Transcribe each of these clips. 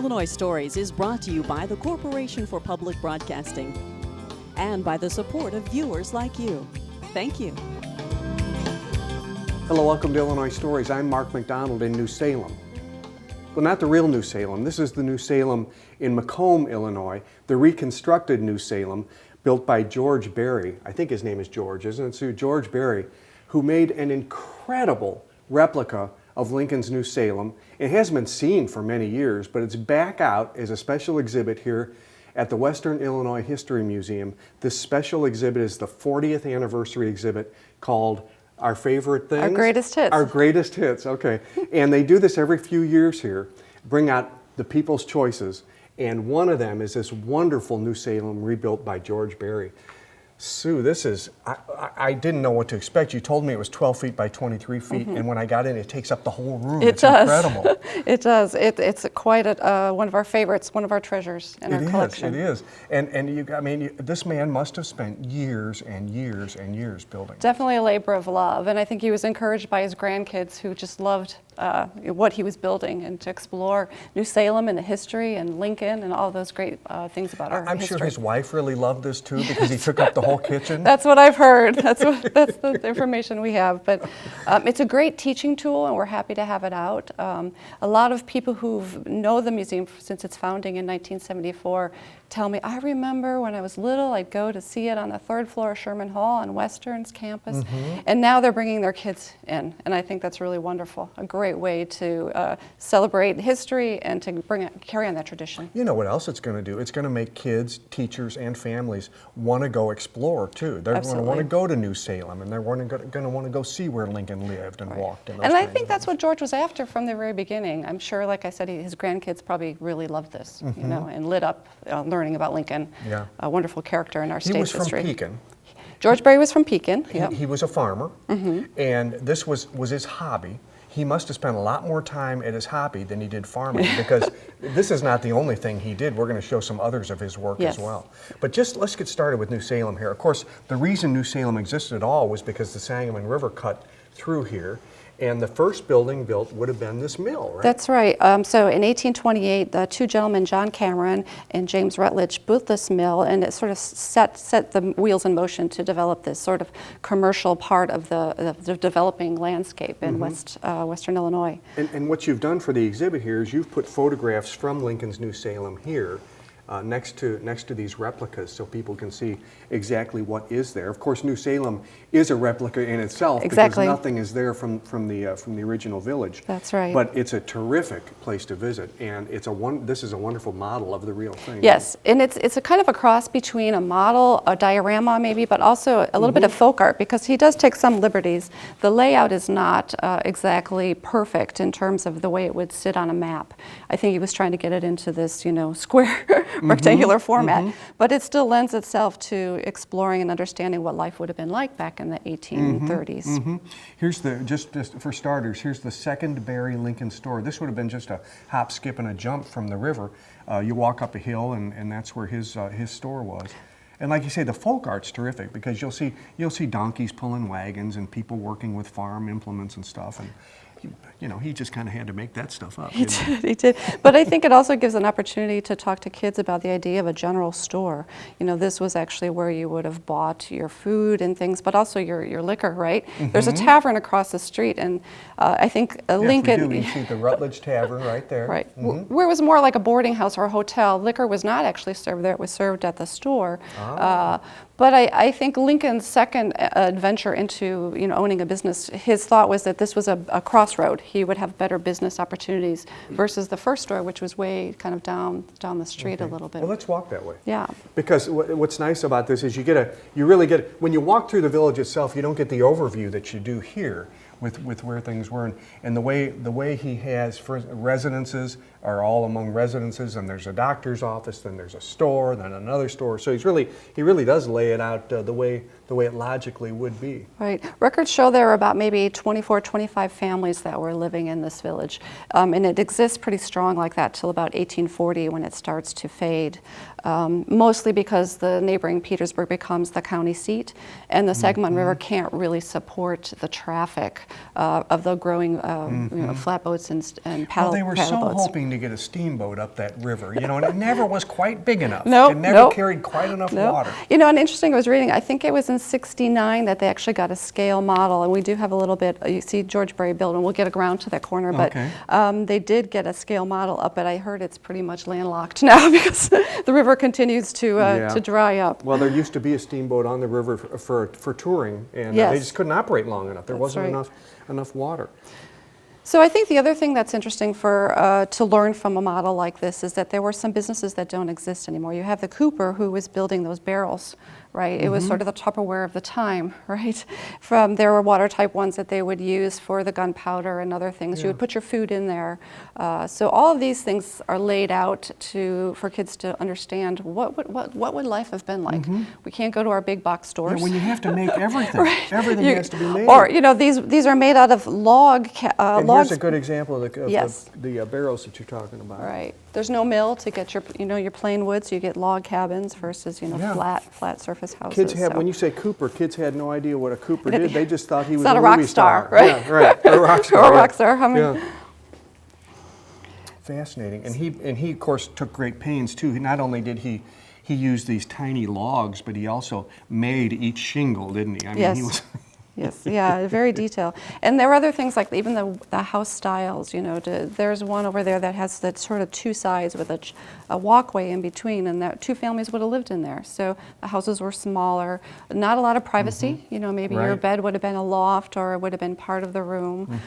Illinois Stories is brought to you by the Corporation for Public Broadcasting and by the support of viewers like you. Thank you. Hello, welcome to Illinois Stories. I'm Mark McDonald in New Salem. Well, not the real New Salem. This is the New Salem in Macomb, Illinois, the reconstructed New Salem built by George Berry. I think his name is George, isn't it? So George Berry, who made an incredible replica of Lincoln's New Salem. It hasn't been seen for many years, but it's back out as a special exhibit here at the Western Illinois History Museum. This special exhibit is the 40th anniversary exhibit called Our Favorite Things? Our Greatest Hits. Our Greatest Hits, okay. And they do this every few years here, bring out the people's choices, and one of them is this wonderful New Salem rebuilt by George Berry. Sue, this is, I didn't know what to expect. You told me it was 12 feet by 23 feet, and when I got in, it takes up the whole room. It's incredible. It does. It's quite one of our favorites, one of our treasures in our collection. It is. And this man must have spent years and years and years building. Definitely a labor of love, and I think he was encouraged by his grandkids who just loved what he was building and to explore New Salem and the history and Lincoln and all those great things about our history. I'm sure his wife really loved this too because he took up the whole kitchen. That's what I've heard. That's the information we have. But it's a great teaching tool, and we're happy to have it out. A lot of people who know the museum since its founding in 1974 tell me, I remember when I was little, I'd go to see it on the third floor of Sherman Hall on Western's campus, and now they're bringing their kids in, and I think that's really wonderful. A great way to celebrate history and to carry on that tradition. You know what else it's going to do? It's going to make kids, teachers, and families want to go explore too. They're going to want to go to New Salem, and they're going to want to go see where Lincoln lived and walked. And I think that's what George was after from the very beginning. I'm sure, like I said, his grandkids probably really loved this, you know, and lit up learning about Lincoln. Yeah. A wonderful character in our state's history. He was from Pekin. George Berry was from Pekin. He was a farmer, and this was his hobby. He must have spent a lot more time at his hobby than he did farming because this is not the only thing he did. We're going to show some others of his work as well. But let's get started with New Salem here. Of course, the reason New Salem existed at all was because the Sangamon River cut through here. And the first building built would have been this mill, right? That's right. So in 1828, the two gentlemen, John Cameron and James Rutledge, built this mill, and it sort of set the wheels in motion to develop this sort of commercial part of the developing landscape in Western Illinois. And what you've done for the exhibit here is you've put photographs from Lincoln's New Salem here next to these replicas so people can see exactly what is there. Of course, New Salem is a replica in itself because nothing is there from the original village. That's right. But it's a terrific place to visit, and this is a wonderful model of the real thing. Yes, and it's a kind of a cross between a model, a diorama maybe, but also a little bit of folk art because he does take some liberties. The layout is not exactly perfect in terms of the way it would sit on a map. I think he was trying to get it into this, square rectangular format, but it still lends itself to exploring and understanding what life would have been like back in the 1830s. Here's just for starters, here's the second Berry Lincoln store. This would have been just a hop, skip, and a jump from the river. You walk up a hill, and that's where his store was. And like you say, the folk art's terrific because you'll see donkeys pulling wagons and people working with farm implements and stuff. And he just kind of had to make that stuff up. He did. But I think it also gives an opportunity to talk to kids about the idea of a general store. This was actually where you would have bought your food and things, but also your liquor, right? There's a tavern across the street, and I think Lincoln... We do. You see the Rutledge Tavern right there. Right. Where it was more like a boarding house or a hotel. Liquor was not actually served there. It was served at the store. But I think Lincoln's second adventure into owning a business, his thought was that this was a crossroad. He would have better business opportunities versus the first store, which was way kind of down the street a little bit. Well, let's walk that way. Yeah. Because what's nice about this is you really get when you walk through the village itself, you don't get the overview that you do here with where things were, and the way he has residences are all among residences, and there's a doctor's office, then there's a store, then another store. So he really does lay it out the way it logically would be. Right. Records show there were about maybe 24, 25 families that were living in this village, and it exists pretty strong like that till about 1840 when it starts to fade. Mostly because the neighboring Petersburg becomes the county seat, and the Sangamon River can't really support the traffic of the growing flatboats and paddle. Well, they were paddle so boats. hoping to get a steamboat up that river, and it never was quite big enough. Nope, It never nope. carried quite enough No. water. And interesting, I was reading, I think it was in '69 that they actually got a scale model, and we do have a little bit, you see George Berry built, and we'll get around to that corner, but Okay. they did get a scale model up, but I heard it's pretty much landlocked now because the river continues to dry up. Well, there used to be a steamboat on the river for touring, and Yes. they just couldn't operate long enough. There That's wasn't right. enough water. So I think the other thing that's interesting for to learn from a model like this is that there were some businesses that don't exist anymore. You have the Cooper who was building those barrels, right? It was sort of the Tupperware of the time, right? There were water-type ones that they would use for the gunpowder and other things. Yeah. You would put your food in there. So all of these things are laid out for kids to understand what would life have been like. We can't go to our big box stores. Yeah, when you have to make everything, Right. everything has to be made. Or these are made out of log. And logs. here's a good example of Yes. the barrels that you're talking about. Right. There's no mill to get your plain wood, so you get log cabins versus Yeah. flat surface houses. Kids have, so. when you say Cooper, kids had no idea what a Cooper did. They just thought he was not a a rock movie star, right? Yeah, right. A rock star. Or a yeah. rock star. Yeah. Fascinating. And he of course took great pains too. Not only did he use these tiny logs, but he also made each shingle, didn't he? I mean, Yes. he was Yes, yeah, very detailed. And there are other things like even the house styles, there's one over there that has that sort of two sides with a walkway in between, and that two families would have lived in there. So the houses were smaller, not a lot of privacy, maybe your Right. bed would have been a loft or it would have been part of the room.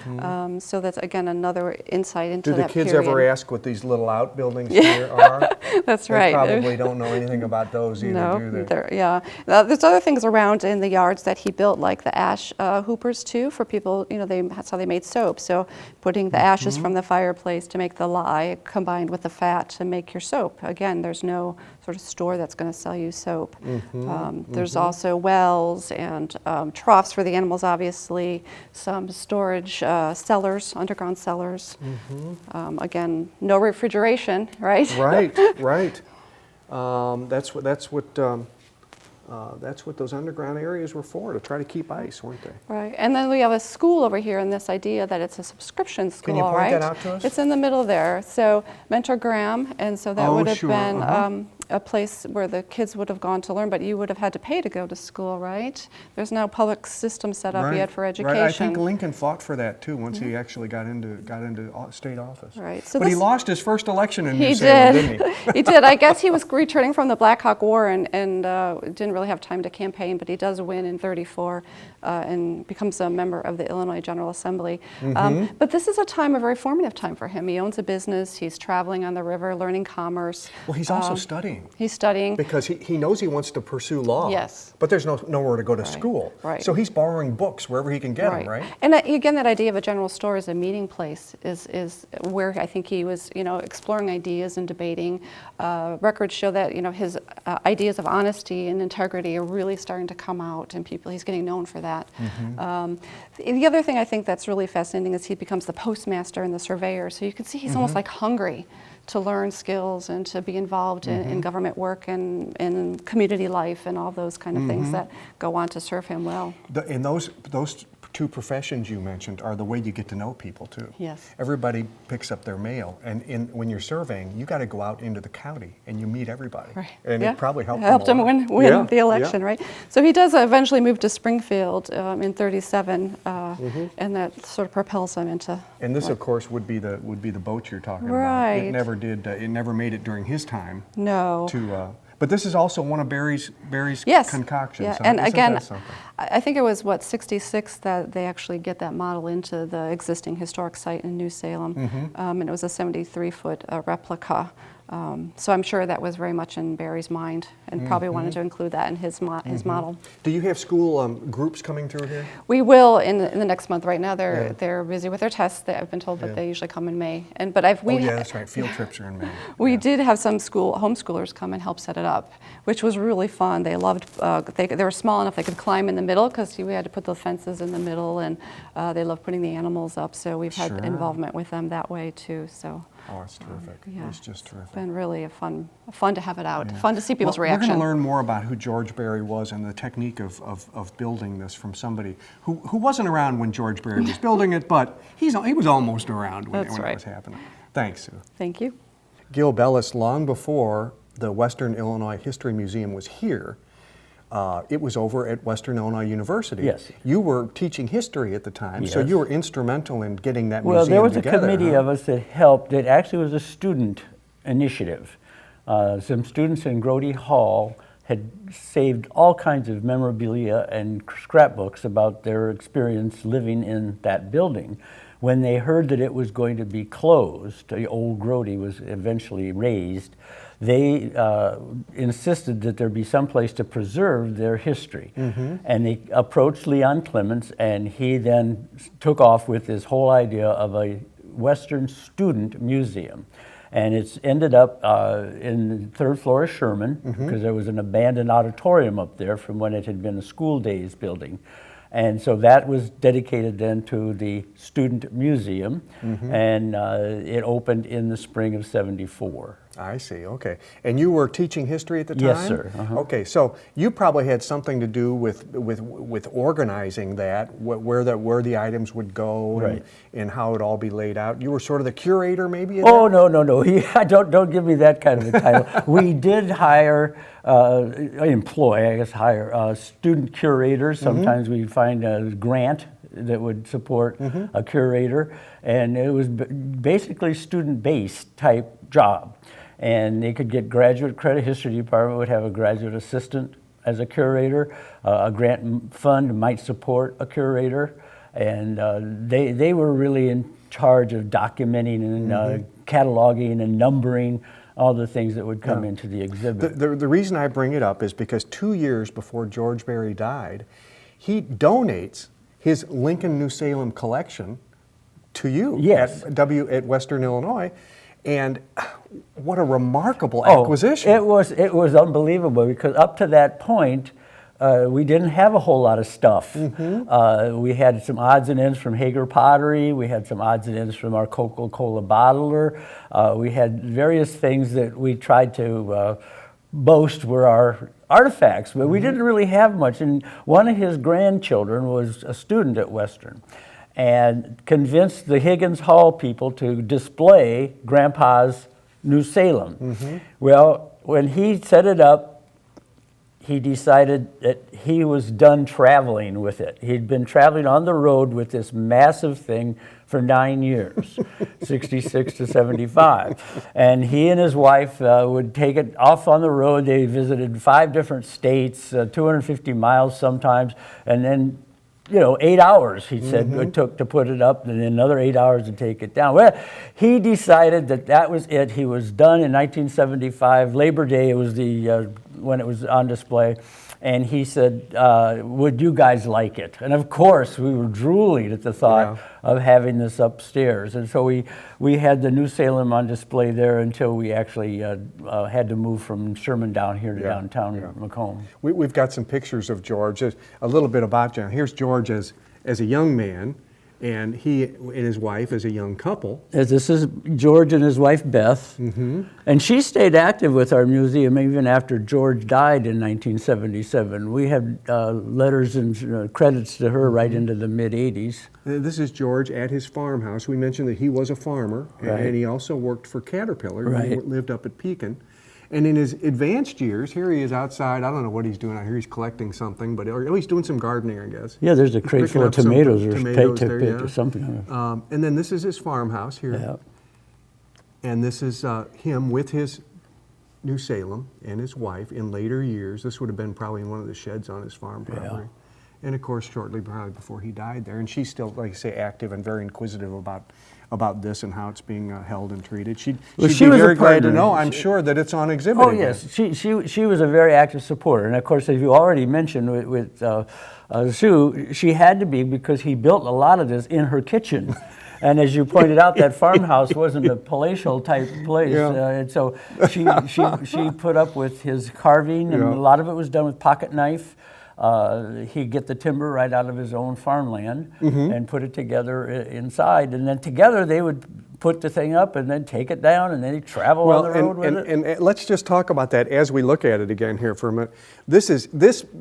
So that's, again, another insight into Do the that kids period. ever ask what these little outbuildings here are? That's They right. probably don't know anything about those either, No, do they? yeah. There's other things around in the yards that he built, like the ash hoopers too, for people. That's how they made soap. So putting the ashes from the fireplace to make the lye, combined with the fat to make your soap. Again, there's no sort of store that's going to sell you soap. There's also wells and troughs for the animals, obviously. Some storage cellars, underground cellars. Again, no refrigeration, right? Right. That's what those underground areas were for, to try to keep ice, weren't they? Right, and then we have a school over here, and this idea that it's a subscription school, Can you point right? that out to us? It's in the middle there. So Mentor Graham, and so that Oh, would have sure, been a place where the kids would have gone to learn, but you would have had to pay to go to school, right? There's no public system set up yet for education. Right. I think Lincoln fought for that too once he actually got into state office. Right. So but he this- lost his first election in New He Salem, did. didn't he? He did. I guess he was returning from the Black Hawk War and didn't really have time to campaign, but he does win in '34 and becomes a member of the Illinois General Assembly. But this is a very formative time for him. He owns a business. He's traveling on the river, learning commerce. Well, he's also studying. He's studying. Because he knows he wants to pursue law. Yes. But there's nowhere to go to school. Right. So he's borrowing books wherever he can get them, right? And again, that idea of a general store as a meeting place is where I think he was, exploring ideas and debating. Records show that, his ideas of honesty and integrity are really starting to come out, and he's getting known for that. The other thing I think that's really fascinating is he becomes the postmaster and the surveyor. So you can see he's almost like hungry to learn skills and to be involved in government work and in community life and all those kind of things that go on to serve him well. And those two professions you mentioned are the way you get to know people too. Yes. Everybody picks up their mail, and when you're surveying, you got to go out into the county and you meet everybody. Right. And Yeah. it probably helped him a lot. win the election, right? So he does eventually move to Springfield in '37, and that sort of propels him into. And this, of course, would be the boat you're talking about. Right. It never did. It never made it during his time. No. But this is also one of Barry's Yes. concoctions. Yeah. So And isn't again, that something? I think it was '66 that they actually get that model into the existing historic site in New Salem, and it was a 73-foot replica. So I'm sure that was very much in Barry's mind, and probably wanted to include that in his model. Do you have school groups coming through here? We will in the next month. Right now, they're busy with their tests. I've been told that they usually come in May. That's right. Field trips are in May. We did have some homeschoolers come and help set it up, which was really fun. They loved. They were small enough they could climb in the middle because we had to put the fences in the middle, and they loved putting the animals up. So we've had involvement with them that way too. So. Oh, it's terrific. Yeah, It's just terrific. It's been really fun to have it out. Yeah. Fun to see people's We're reaction. going to learn more about who George Barry was and the technique of building this from somebody who wasn't around when George Barry was building it, but he was almost around when That's it right. was happening. Thanks, Sue. Thank you. Gil Bellis, long before the Western Illinois History Museum was here, it was over at Western Illinois University. Yes. You were teaching history at the time, so Yes. you were instrumental in getting that Well, museum there was together. a committee of us that helped. It actually was a student initiative. Some students in Grody Hall had saved all kinds of memorabilia and scrapbooks about their experience living in that building. When they heard that it was going to be closed, the old Grody was eventually razed, they insisted that there be some place to preserve their history. And they approached Leon Clements, and he then took off with this whole idea of a Western Student Museum. And it's ended up in the third floor of Sherman, because there was an abandoned auditorium up there from when it had been a school days building. And so that was dedicated then to the Student Museum, and it opened in the spring of '74. I see, okay. And you were teaching history at the time? Yes, sir. Okay, so you probably had something to do with organizing that, where the items would go, Right. and how it would all be laid out. You were sort of the curator, maybe? of Oh, that? no. Don't give me that kind of a title. We did hire, hire student curators. Sometimes we'd find a grant that would support a curator, and it was basically student-based type job. And they could get graduate credit. History department would have a graduate assistant as a curator. A grant fund might support a curator, and they were really in charge of documenting and cataloging and numbering all the things that would come into the exhibit. The reason I bring it up is because 2 years before George Barry died, he donates his Lincoln New Salem collection to you Yes. at Western Illinois. And what a remarkable acquisition. It was unbelievable, because up to that point, we didn't have a whole lot of stuff. We had some odds and ends from Hager Pottery. We had some odds and ends from our Coca-Cola bottler. We had various things that we tried to boast were our artifacts, but we didn't really have much. And one of his grandchildren was a student at Western, and convinced the Higgins Hall people to display Grandpa's New Salem. Well, when he set it up, he decided that he was done traveling with it. He'd been traveling on the road with this massive thing for 9 years, 66 to 75. And he and his wife would take it off on the road. They visited 5 different states, 250 miles sometimes, and then 8 hours, he said, it took to put it up, and then another 8 hours to take it down. Well, he decided that was it. He was done in 1975. Labor Day was when it was on display. And he said, would you guys like it? And of course, we were drooling at the thought of having this upstairs. And so we had the New Salem on display there until we actually had to move from Sherman down here to downtown Macomb. We've got some pictures of George. Just a little bit about John. Here's George as a young man, and he and his wife as a young couple. This is George and his wife, Beth. And she stayed active with our museum even after George died in 1977. We had letters and credits to her right into the mid-'80s. This is George at his farmhouse. We mentioned that he was a farmer, and he also worked for Caterpillar. He lived up at Pekin. And in his advanced years, here he is outside. I don't know what he's doing out here. He's collecting something, but he's doing some gardening, I guess. Yeah, there's a crate full of tomatoes or something. And then this is his farmhouse here. Yeah. And this is him with his New Salem and his wife in later years. This would have been probably in one of the sheds on his farm property. And of course, shortly probably before he died there. And she's still, like I say, active and very inquisitive about this and how it's being held and treated. She'd be very glad to know, I'm sure, that it's on exhibit Oh, again. yes. She was a very active supporter. And of course, as you already mentioned with Sue, she had to be, because he built a lot of this in her kitchen. And as you pointed out, that farmhouse wasn't a palatial type place. And so she put up with his carving, and a lot of it was done with pocket knife. He'd get the timber right out of his own farmland and put it together inside, and then together they would put the thing up and then take it down, and then he'd travel on the road with it. And let's just talk about that as we look at it again here for a minute.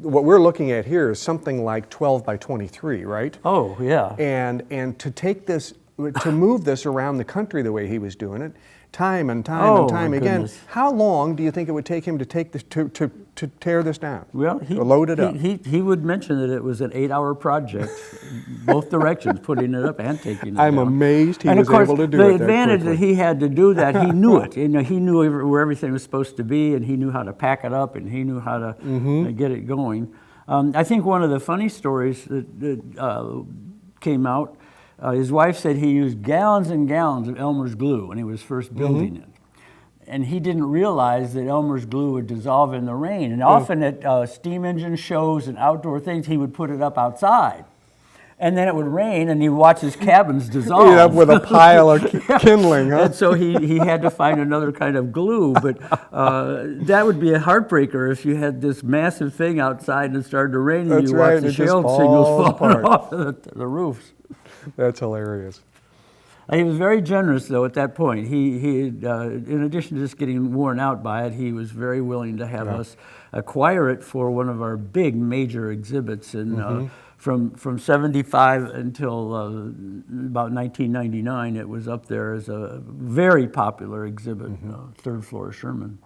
What we're looking at here is something like 12 by 23, right? Oh, yeah. And to take this, to move this around the country the way he was doing it, time and time and time again. Goodness. How long do you think it would take him to take this to tear this down? Well, or load it up. He would mention that it was an 8-hour project, both directions, putting it up and taking it down. I'm amazed he and was of course, able to do the it that advantage quickly. that he had to do that, he knew it. You know, he knew where everything was supposed to be, and he knew how to pack it up, and he knew how to get it going. I think one of the funny stories that came out. His wife said he used gallons and gallons of Elmer's glue when he was first building it. And he didn't realize that Elmer's glue would dissolve in the rain. And often at steam engine shows and outdoor things, he would put it up outside. And then it would rain, and he'd watch his cabins dissolve. Ended up with a pile of kindling, huh? And so he had to find another kind of glue. But that would be a heartbreaker if you had this massive thing outside and it started to rain, and That's you right, watch the it just shell falls shingles falling apart. off the roofs. That's hilarious. He was very generous, though, at that point. He in addition to just getting worn out by it, he was very willing to have us acquire it for one of our big major exhibits. And from 75 until about 1999, it was up there as a very popular exhibit, third floor of Sherman.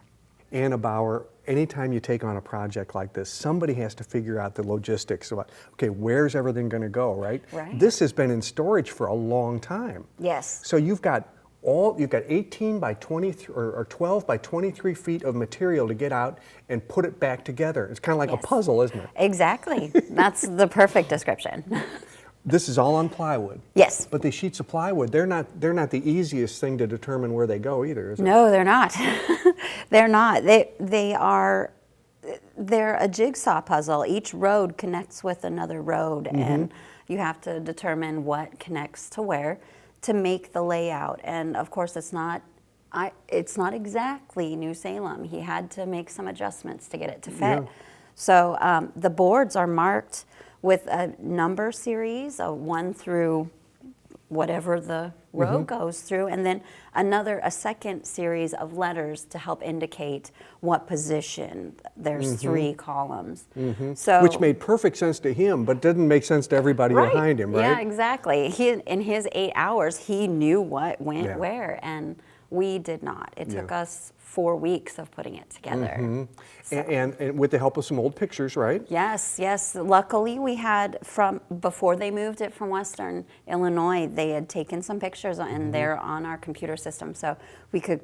Anna Bauer, anytime you take on a project like this, somebody has to figure out the logistics about, okay, where's everything going to go, right? Right. This has been in storage for a long time. Yes. So you've got 18 by 20 or 12 by 23 feet of material to get out and put it back together. It's kind of like a puzzle, isn't it? Exactly. That's the perfect description. This is all on plywood. Yes. But these sheets of plywood, they're not the easiest thing to determine where they go either, is it? No, they're not. They're not. They're a jigsaw puzzle. Each road connects with another road, and you have to determine what connects to where to make the layout. And of course, it's not exactly New Salem. He had to make some adjustments to get it to fit. Yeah. So the boards are marked with a number series, a 1 through whatever the row goes through, and then a second series of letters to help indicate what position. There's 3 columns. So, Which made perfect sense to him, but didn't make sense to everybody behind him, right? Yeah, exactly. In his 8 hours, he knew what went where, and we did not. It took us 4 weeks of putting it together. So. And with the help of some old pictures, right? Yes, yes. Luckily, we had before they moved it from Western Illinois, they had taken some pictures, and they're on our computer system, so we could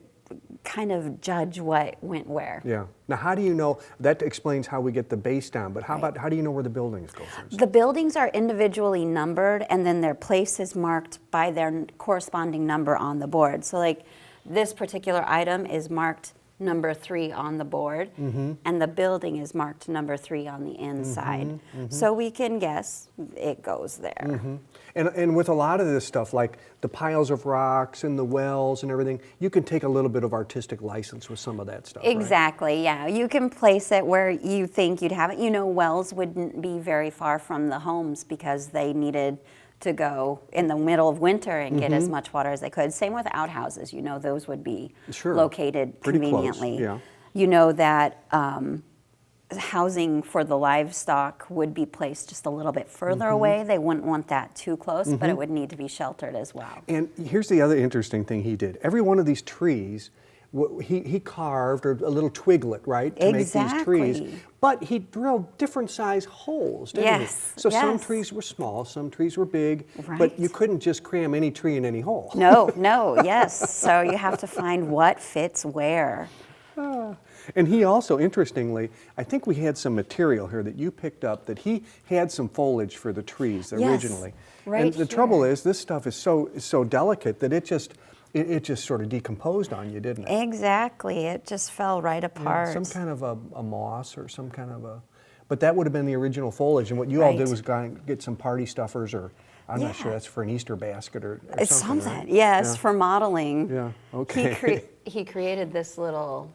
kind of judge what went where. Yeah. Now, how do you know? That explains how we get the base down, but how do you know where the buildings go first? The buildings are individually numbered, and then their place is marked by their corresponding number on the board. So, like, this particular item is marked number 3 on the board, and the building is marked number 3 on the inside. So we can guess it goes there. And with a lot of this stuff, like the piles of rocks and the wells and everything, you can take a little bit of artistic license with some of that stuff, right? Exactly, yeah. You can place it where you think you'd have it. You know, wells wouldn't be very far from the homes because they needed to go in the middle of winter and get as much water as they could. Same with outhouses. You know, those would be located Pretty close, conveniently. yeah. You know that housing for the livestock would be placed just a little bit further away. They wouldn't want that too close, but it would need to be sheltered as well. And here's the other interesting thing he did. Every one of these trees, he carved a little twiglet, right, to make these trees. But he drilled different size holes, didn't he? So some trees were small, some trees were big, but you couldn't just cram any tree in any hole. No, yes. So you have to find what fits where. And he also, interestingly, I think we had some material here that you picked up that he had some foliage for the trees originally. Right and the trouble is, this stuff is so delicate that it just sort of decomposed on you, didn't it? Exactly. It just fell right apart. Yeah, some kind of a moss or some kind of a... But that would have been the original foliage, and what you all did was get some party stuffers, or I'm not sure, that's for an Easter basket or it's something. Right? Right? Yes, for modeling. Yeah, okay. He created this little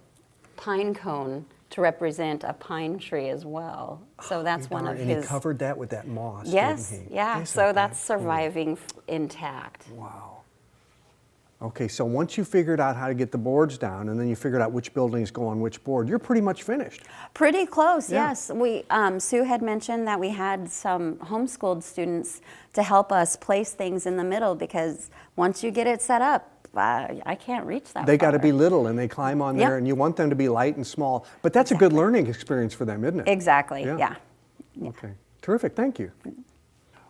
pine cone to represent a pine tree as well. So that's one of his... And he covered that with that moss, Yes, didn't he? yeah. Isn't So that that's cool? surviving intact. Wow. Okay, so once you figured out how to get the boards down and then you figured out which buildings go on which board, you're pretty much finished. Pretty close, Yeah. yes. We Sue had mentioned that we had some homeschooled students to help us place things in the middle, because once you get it set up, I can't reach that They got to far. be little and they climb on there, Yep. and you want them to be light and small. But that's a good learning experience for them, isn't it? Exactly, Yeah. yeah. Okay, terrific, thank you.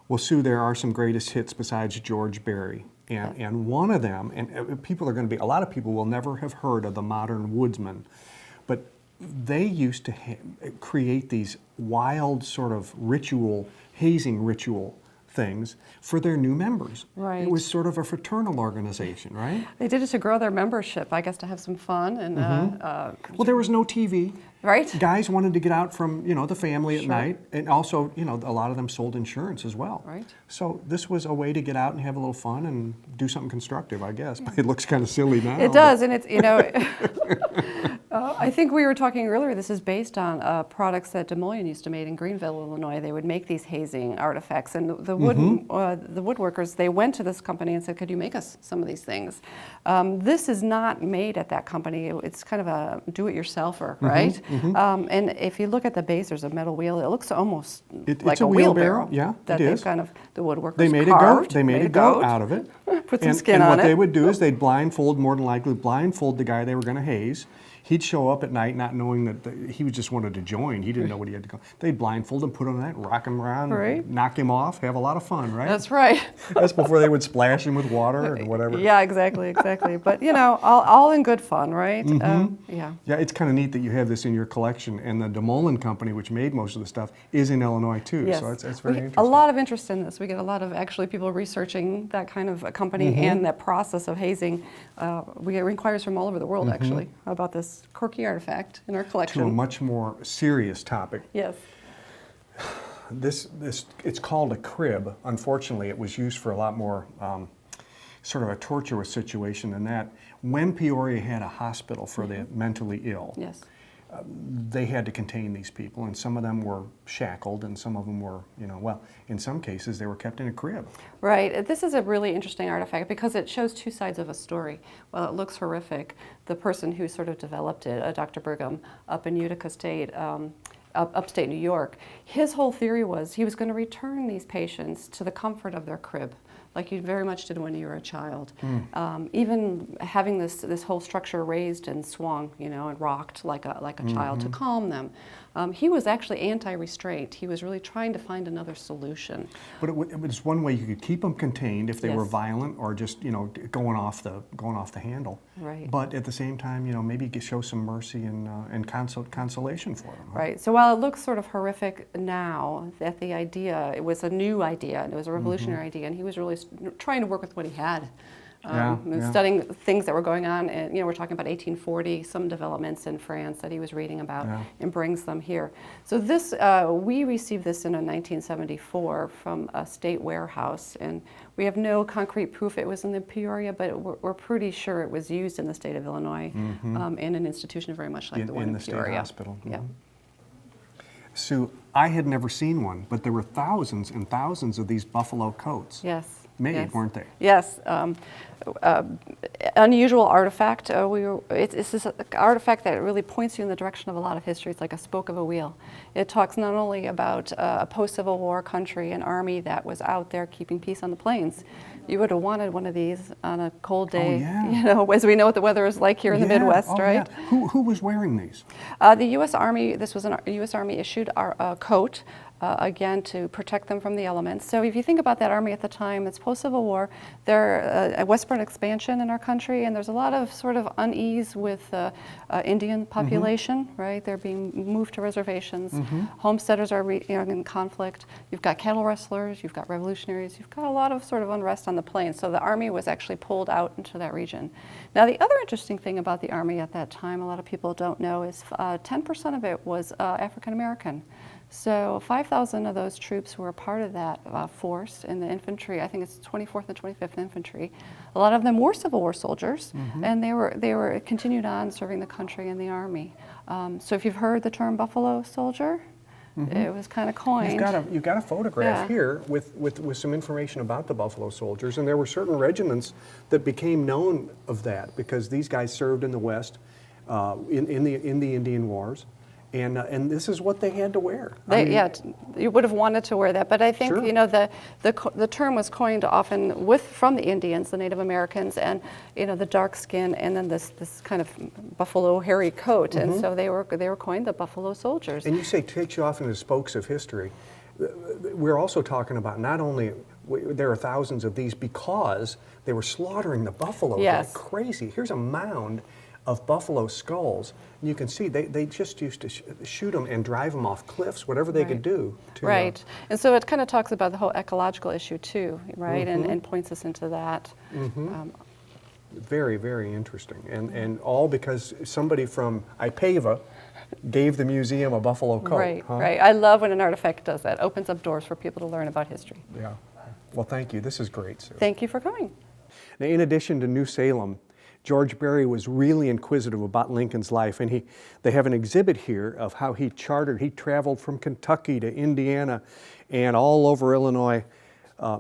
Well, Sue, there are some greatest hits besides George Barry. And one of them, and people are going to be, a lot of people will never have heard of the Modern Woodsman, but they used to create these wild sort of hazing ritual things for their new members. Right. It was sort of a fraternal organization, right? They did it to grow their membership, I guess, to have some fun and Well, there was no TV. right. Guys wanted to get out from, the family at Sure. night, and also, a lot of them sold insurance as well. Right. So this was a way to get out and have a little fun and do something constructive, I guess. But it looks kind of silly now. It does, and it's I think we were talking earlier. This is based on products that Des Moines used to make in Greenville, Illinois. They would make these hazing artifacts, and the woodworkers, they went to this company and said, "Could you make us some of these things?" This is not made at that company. It's kind of a do-it-yourselfer, right? And if you look at the base, there's a metal wheel. It looks almost It's like a a wheelbarrow, wheelbarrow. yeah, that it they've is. kind of the woodworkers They made carved. They made a goat out of it. Put some and, skin and on what it. they would do is they'd more than likely blindfold the guy they were going to haze. He'd show up at night not knowing that he just wanted to join. He didn't know what he had to go. They'd blindfold him, put him on that, rock him around, Right. knock him off, have a lot of fun, right? That's right. That's before they would splash him with water or whatever. Yeah, exactly. But all in good fun, right? Yeah. Yeah, it's kind of neat that you have this in your collection, and the Des Moines company, which made most of the stuff, is in Illinois too. Yes. So it's very We get interesting. a lot of interest in this. We get a lot of actually people researching that kind of a company and that process of hazing. We get inquiries from all over the world actually about this quirky artifact in our collection. To a much more serious topic. Yes. It's called a crib. Unfortunately, it was used for a lot more sort of a tortuous situation than that. When Peoria had a hospital for the mentally ill, Yes. they had to contain these people, and some of them were shackled, and some of them were, in some cases they were kept in a crib. Right. This is a really interesting artifact because it shows two sides of a story. While it looks horrific, the person who sort of developed it, Dr. Brigham, up in Utica State, upstate New York, his whole theory was he was going to return these patients to the comfort of their crib, like you very much did when you were a child. Even having this whole structure raised and swung, and rocked like a child to calm them. He was actually anti-restraint. He was really trying to find another solution. But it was one way you could keep them contained if they were Yes. violent or just going off the handle. Right. But at the same time, maybe show some mercy and consolation for them. Huh? Right. So while it looks sort of horrific now, that the idea, it was a new idea and it was a revolutionary idea, and he was really trying to work with what he had. And studying things that were going on, and we're talking about 1840, some developments in France that he was reading about, and brings them here. So this, we received this in 1974 from a state warehouse, and we have no concrete proof it was in the Peoria, but we're pretty sure it was used in the state of Illinois, in an institution very much like the one in the state Peoria. hospital. Yeah. Sue, I had never seen one, but there were thousands and thousands of these buffalo coats Yes. made, yes. weren't they? Yes. Unusual artifact. It's this artifact that really points you in the direction of a lot of history. It's like a spoke of a wheel. It talks not only about a post-Civil War country, an army that was out there keeping peace on the plains. You would have wanted one of these on a cold day, as we know what the weather is like here in the Midwest, right? Yeah. Who was wearing these? The U.S. Army, this was a U.S. Army issued coat, again, to protect them from the elements. So if you think about that army at the time, it's post-Civil War, they're a westward expansion in our country, and there's a lot of sort of unease with Indian population, right? They're being moved to reservations. Homesteaders are in conflict. You've got cattle rustlers, you've got revolutionaries, you've got a lot of sort of unrest on the plains. So the army was actually pulled out into that region. Now the other interesting thing about the army at that time, a lot of people don't know, is 10% of it was African American. So 5,000 of those troops were a part of that force in the infantry. I think it's 24th and 25th Infantry. A lot of them were Civil War soldiers, and they were continued on serving the country in the Army. So if you've heard the term Buffalo Soldier, It was kind of coined. You've got a photograph Yeah. here with some information about the Buffalo Soldiers, and there were certain regiments that became known of that because these guys served in the West in the Indian Wars, and this is what they had to wear. You would have wanted to wear that, but I think Sure. you know the term was coined often from the Indians, the Native Americans, and you know the dark skin, and then this kind of buffalo hairy coat, and so they were coined the Buffalo Soldiers. And you say takes you off into spokes of history. We're also talking about not only there are thousands of these because they were slaughtering the buffaloes like crazy. Here's a mound of buffalo skulls. And you can see they just used to shoot them and drive them off cliffs, whatever they could do. Right. And so it kind of talks about the whole ecological issue too, right? And points us into that. Very, very interesting. And all because somebody from Ipava gave the museum a buffalo coat. Right, right. I love when an artifact does that. Opens up doors for people to learn about history. Yeah. Well, thank you. This is great, Sue. Thank you for coming. Now, in addition to New Salem, George Berry was really inquisitive about Lincoln's life, and they have an exhibit here of how he traveled from Kentucky to Indiana and all over Illinois,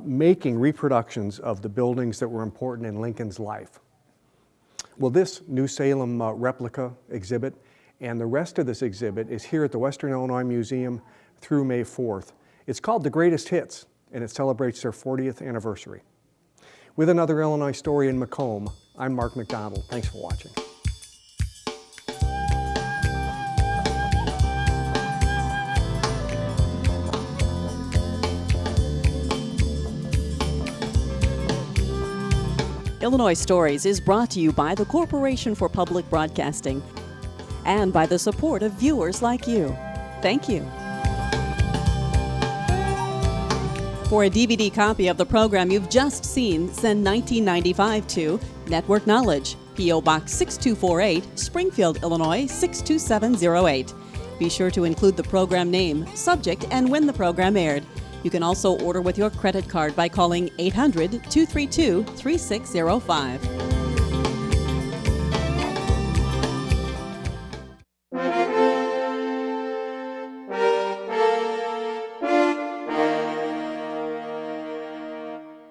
making reproductions of the buildings that were important in Lincoln's life. Well, this New Salem replica exhibit and the rest of this exhibit is here at the Western Illinois Museum through May 4th. It's called The Greatest Hits, and it celebrates their 40th anniversary. With another Illinois story in Macomb, I'm Mark McDonald. Thanks for watching. Illinois Stories is brought to you by the Corporation for Public Broadcasting and by the support of viewers like you. Thank you. For a DVD copy of the program you've just seen, send $19.95 to Network Knowledge, P.O. Box 6248, Springfield, Illinois 62708. Be sure to include the program name, subject, and when the program aired. You can also order with your credit card by calling 800-232-3605.